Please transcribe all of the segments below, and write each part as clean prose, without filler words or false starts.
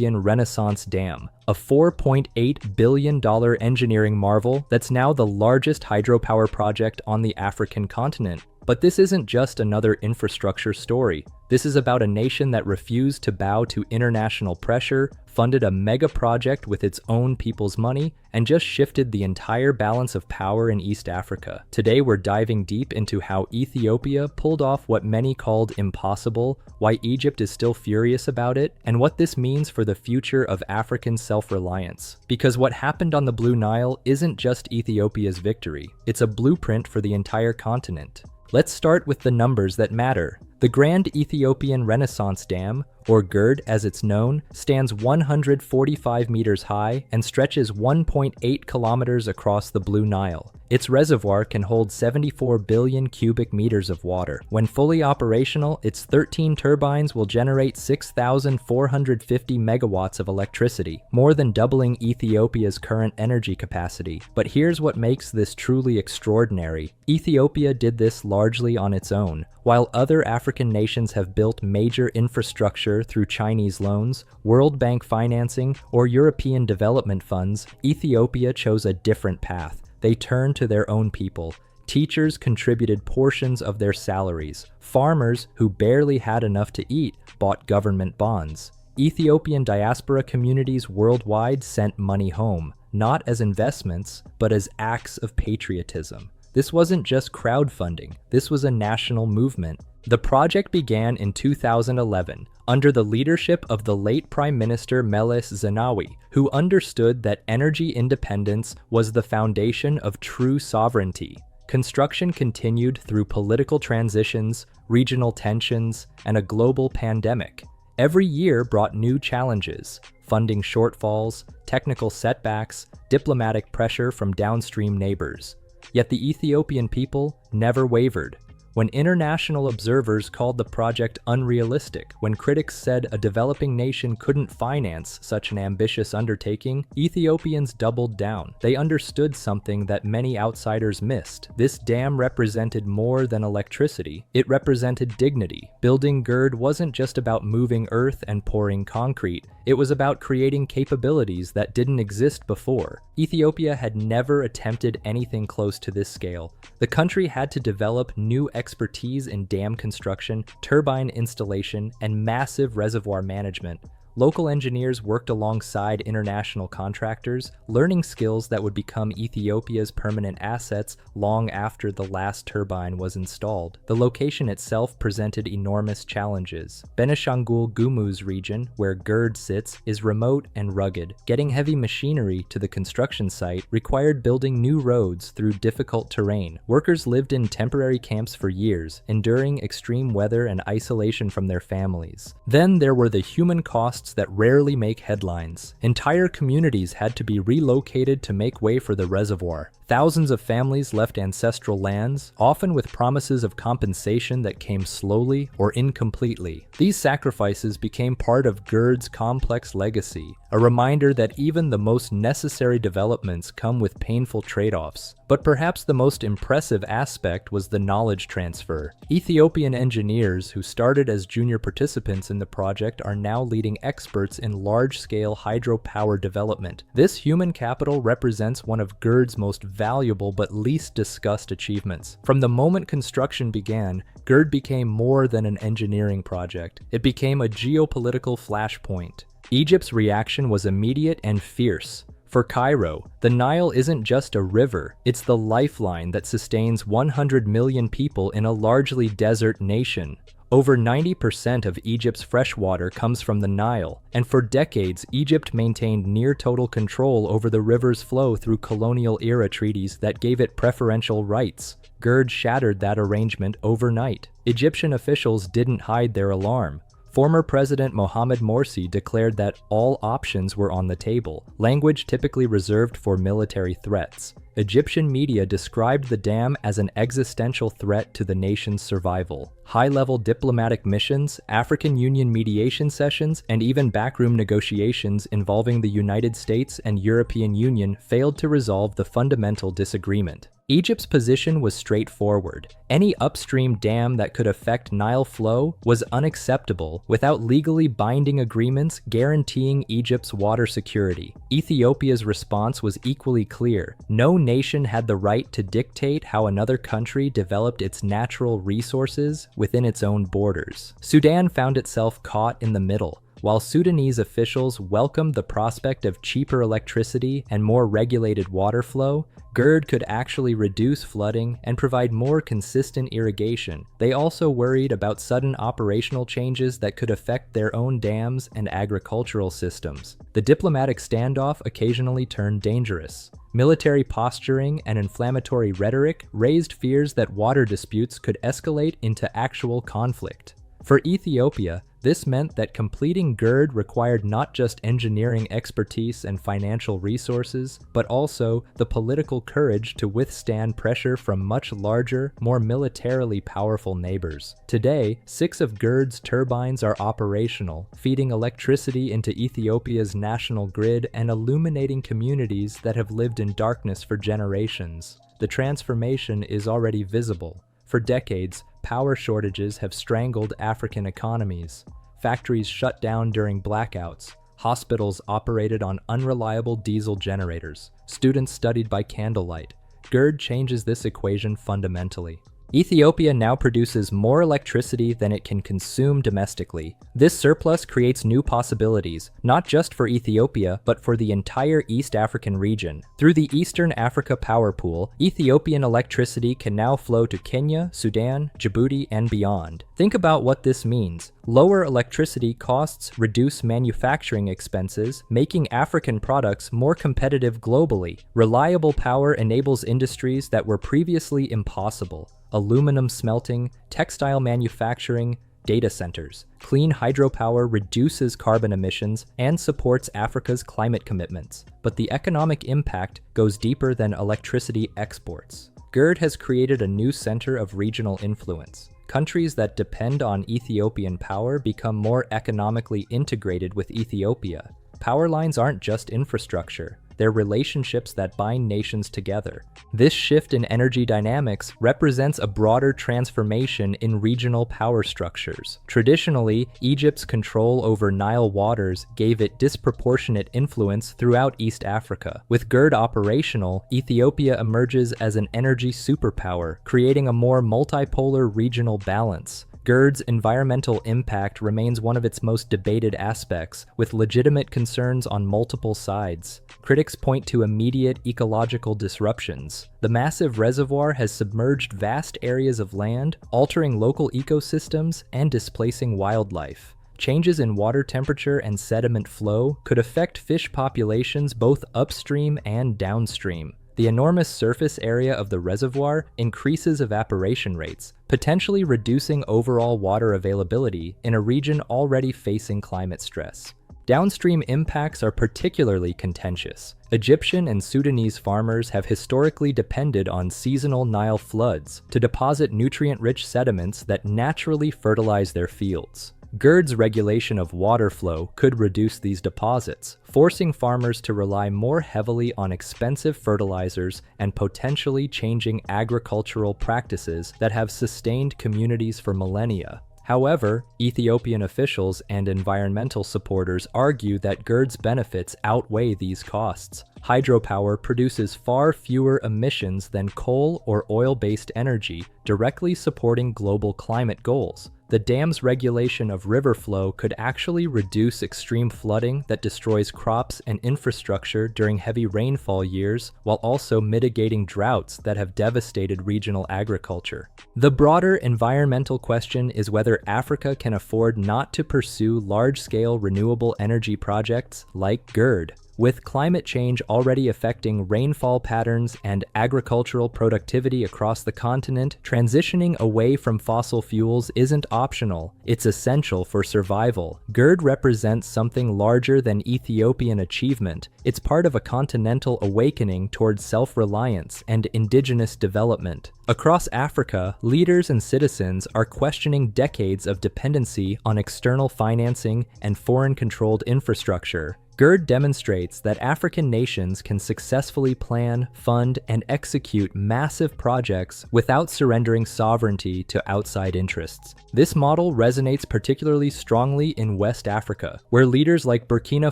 Ethiopian Renaissance Dam, a $4.8 billion engineering marvel that's now the largest hydropower project on the African continent. But this isn't just another infrastructure story. This is about a nation that refused to bow to international pressure, funded a mega project with its own people's money, and just shifted the entire balance of power in East Africa. Today we're diving deep into how Ethiopia pulled off what many called impossible, why Egypt is still furious about it, and what this means for the future of African self-reliance. Because what happened on the Blue Nile isn't just Ethiopia's victory, it's a blueprint for the entire continent. Let's start with the numbers that matter. The Grand Ethiopian Renaissance Dam, or GERD as it's known, stands 145 meters high and stretches 1.8 kilometers across the Blue Nile. Its reservoir can hold 74 billion cubic meters of water. When fully operational, its 13 turbines will generate 6,450 megawatts of electricity, more than doubling Ethiopia's current energy capacity. But here's what makes this truly extraordinary. Ethiopia did this largely on its own. While other African nations have built major infrastructure through Chinese loans, World Bank financing, or European development funds, Ethiopia chose a different path. They turned to their own people. Teachers contributed portions of their salaries. Farmers, who barely had enough to eat, bought government bonds. Ethiopian diaspora communities worldwide sent money home, not as investments, but as acts of patriotism. This wasn't just crowdfunding, this was a national movement. The project began in 2011 under the leadership of the late Prime Minister Meles Zenawi, who understood that energy independence was the foundation of true sovereignty. Construction continued through political transitions, regional tensions, and a global pandemic. Every year brought new challenges: funding shortfalls, technical setbacks, diplomatic pressure from downstream neighbors. Yet the Ethiopian people never wavered. When international observers called the project unrealistic, when critics said a developing nation couldn't finance such an ambitious undertaking, Ethiopians doubled down. They understood something that many outsiders missed. This dam represented more than electricity. It represented dignity. Building GERD wasn't just about moving earth and pouring concrete. It was about creating capabilities that didn't exist before. Ethiopia had never attempted anything close to this scale. The country had to develop new expertise in dam construction, turbine installation, and massive reservoir management. Local engineers worked alongside international contractors, learning skills that would become Ethiopia's permanent assets long after the last turbine was installed. The location itself presented enormous challenges. Benishangul Gumuz region, where GERD sits, is remote and rugged. Getting heavy machinery to the construction site required building new roads through difficult terrain. Workers lived in temporary camps for years, enduring extreme weather and isolation from their families. Then there were the human costs that rarely make headlines. Entire communities had to be relocated to make way for the reservoir. Thousands of families left ancestral lands, often with promises of compensation that came slowly or incompletely. These sacrifices became part of GERD's complex legacy, a reminder that even the most necessary developments come with painful trade-offs. But perhaps the most impressive aspect was the knowledge transfer. Ethiopian engineers who started as junior participants in the project are now leading experts in large-scale hydropower development. This human capital represents one of GERD's most valuable but least discussed achievements. From the moment construction began, GERD became more than an engineering project. It became a geopolitical flashpoint. Egypt's reaction was immediate and fierce. For Cairo, the Nile isn't just a river, it's the lifeline that sustains 100 million people in a largely desert nation. Over 90% of Egypt's freshwater comes from the Nile, and for decades Egypt maintained near-total control over the river's flow through colonial-era treaties that gave it preferential rights. GERD shattered that arrangement overnight. Egyptian officials didn't hide their alarm. Former President Mohamed Morsi declared that all options were on the table, language typically reserved for military threats. Egyptian media described the dam as an existential threat to the nation's survival. High-level diplomatic missions, African Union mediation sessions, and even backroom negotiations involving the United States and European Union failed to resolve the fundamental disagreement. Egypt's position was straightforward. Any upstream dam that could affect Nile flow was unacceptable without legally binding agreements guaranteeing Egypt's water security. Ethiopia's response was equally clear. No nation had the right to dictate how another country developed its natural resources within its own borders. Sudan found itself caught in the middle. While Sudanese officials welcomed the prospect of cheaper electricity and more regulated water flow, GERD could actually reduce flooding and provide more consistent irrigation. They also worried about sudden operational changes that could affect their own dams and agricultural systems. The diplomatic standoff occasionally turned dangerous. Military posturing and inflammatory rhetoric raised fears that water disputes could escalate into actual conflict. For Ethiopia, this meant that completing GERD required not just engineering expertise and financial resources, but also the political courage to withstand pressure from much larger, more militarily powerful neighbors. Today, 6 of GERD's turbines are operational, feeding electricity into Ethiopia's national grid and illuminating communities that have lived in darkness for generations. The transformation is already visible. For decades, power shortages have strangled African economies. Factories shut down during blackouts. Hospitals operated on unreliable diesel generators. Students studied by candlelight. GERD changes this equation fundamentally. Ethiopia now produces more electricity than it can consume domestically. This surplus creates new possibilities, not just for Ethiopia, but for the entire East African region. Through the Eastern Africa Power Pool, Ethiopian electricity can now flow to Kenya, Sudan, Djibouti, and beyond. Think about what this means. Lower electricity costs reduce manufacturing expenses, making African products more competitive globally. Reliable power enables industries that were previously impossible. Aluminum smelting, textile manufacturing, data centers. Clean hydropower reduces carbon emissions and supports Africa's climate commitments. But the economic impact goes deeper than electricity exports. GERD has created a new center of regional influence. Countries that depend on Ethiopian power become more economically integrated with Ethiopia. Power lines aren't just infrastructure. They're relationships that bind nations together. This shift in energy dynamics represents a broader transformation in regional power structures. Traditionally, Egypt's control over Nile waters gave it disproportionate influence throughout East Africa. With GERD operational, Ethiopia emerges as an energy superpower, creating a more multipolar regional balance. GERD's environmental impact remains one of its most debated aspects, with legitimate concerns on multiple sides. Critics point to immediate ecological disruptions. The massive reservoir has submerged vast areas of land, altering local ecosystems and displacing wildlife. Changes in water temperature and sediment flow could affect fish populations both upstream and downstream. The enormous surface area of the reservoir increases evaporation rates, potentially reducing overall water availability in a region already facing climate stress. Downstream impacts are particularly contentious. Egyptian and Sudanese farmers have historically depended on seasonal Nile floods to deposit nutrient-rich sediments that naturally fertilize their fields. GERD's regulation of water flow could reduce these deposits, forcing farmers to rely more heavily on expensive fertilizers and potentially changing agricultural practices that have sustained communities for millennia. However, Ethiopian officials and environmental supporters argue that GERD's benefits outweigh these costs. Hydropower produces far fewer emissions than coal or oil-based energy, directly supporting global climate goals. The dam's regulation of river flow could actually reduce extreme flooding that destroys crops and infrastructure during heavy rainfall years, while also mitigating droughts that have devastated regional agriculture. The broader environmental question is whether Africa can afford not to pursue large-scale renewable energy projects like GERD. With climate change already affecting rainfall patterns and agricultural productivity across the continent, transitioning away from fossil fuels isn't optional, it's essential for survival. GERD represents something larger than Ethiopian achievement. It's part of a continental awakening towards self-reliance and indigenous development. Across Africa, leaders and citizens are questioning decades of dependency on external financing and foreign-controlled infrastructure. GERD demonstrates that African nations can successfully plan, fund, and execute massive projects without surrendering sovereignty to outside interests. This model resonates particularly strongly in West Africa, where leaders like Burkina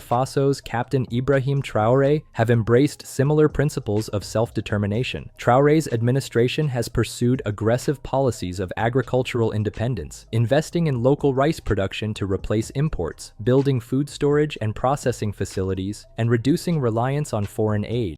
Faso's Captain Ibrahim Traoré have embraced similar principles of self-determination. Traoré's administration has pursued aggressive policies of agricultural independence, investing in local rice production to replace imports, building food storage and processing facilities, and reducing reliance on foreign aid.